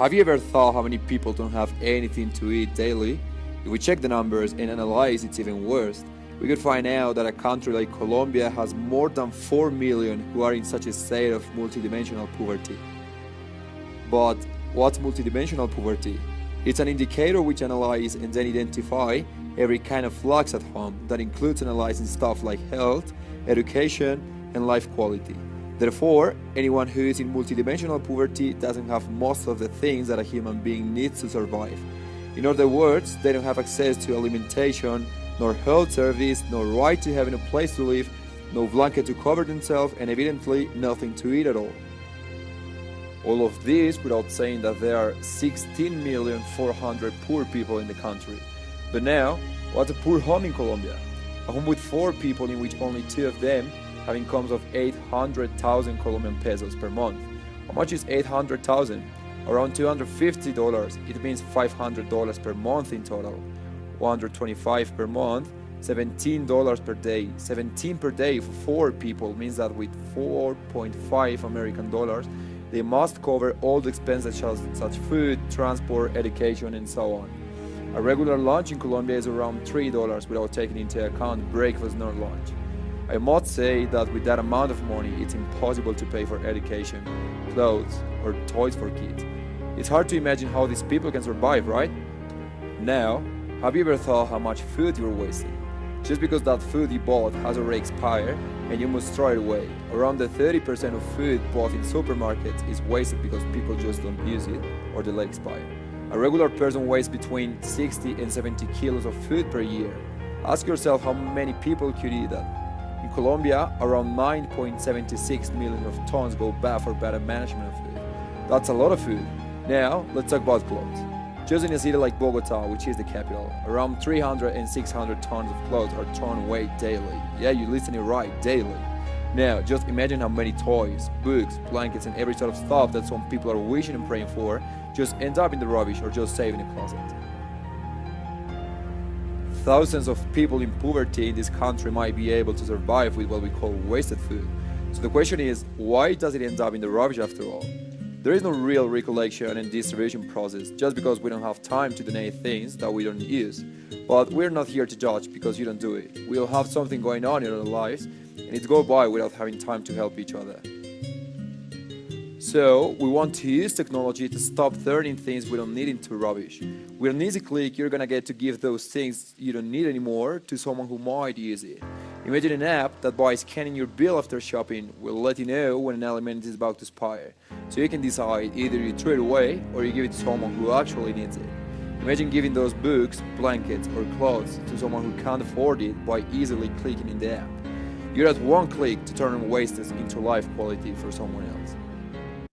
Have you ever thought how many people don't have anything to eat daily? If we check the numbers and analyze, it's even worse. We could find out that a country like Colombia has more than 4 million who are in such a state of multidimensional poverty. But what's multidimensional poverty? It's an indicator which analyzes and then identify every kind of flux at home. That includes analyzing stuff like health, education, and life quality. Therefore, anyone who is in multidimensional poverty doesn't have most of the things that a human being needs to survive. In other words, they don't have access to alimentation, nor health service, nor right to having a place to live, no blanket to cover themselves, and evidently nothing to eat at all. All of this without saying that there are 16,400,000 poor people in the country. But now, what's a poor home in Colombia? A home with 4 people in which only 2 of them have incomes of 800,000 Colombian pesos per month. How much is 800,000? Around $250. It means $500 per month in total. $125 per month, $17 per day. 17 per day for 4 people means that with 4.5 American dollars, they must cover all the expenses such food, transport, education, and so on. A regular lunch in Colombia is around $3 without taking into account breakfast nor lunch. I must say that with that amount of money, it's impossible to pay for education, clothes, or toys for kids. It's hard to imagine how these people can survive, right? Now, have you ever thought how much food you're wasting? Just because that food you bought has already expired and you must throw it away. Around the 30% of food bought in supermarkets is wasted because people just don't use it or they let it expire. A regular person wastes between 60 and 70 kilos of food per year. Ask yourself how many people could eat that. In Colombia, around 9.76 million of tons go bad for better management of food. That's a lot of food. Now, let's talk about clothes. Just in a city like Bogota, which is the capital, around 300 and 600 tons of clothes are thrown away daily. Yeah, you're listening right, daily. Now, just imagine how many toys, books, blankets, and every sort of stuff that some people are wishing and praying for just end up in the rubbish or just saved in a closet. Thousands of people in poverty in this country might be able to survive with what we call wasted food. So the question is, why does it end up in the rubbish after all? There is no real recollection and distribution process just because we don't have time to donate things that we don't use. But we're not here to judge because you don't do it. We all have something going on in our lives and it goes by without having time to help each other. So, we want to use technology to stop turning things we don't need into rubbish. With an easy click, you're gonna get to give those things you don't need anymore to someone who might use it. Imagine an app that by scanning your bill after shopping will let you know when an element is about to expire. So you can decide either you throw it away or you give it to someone who actually needs it. Imagine giving those books, blankets, or clothes to someone who can't afford it by easily clicking in the app. You're at one click to turn wastes into life quality for someone else.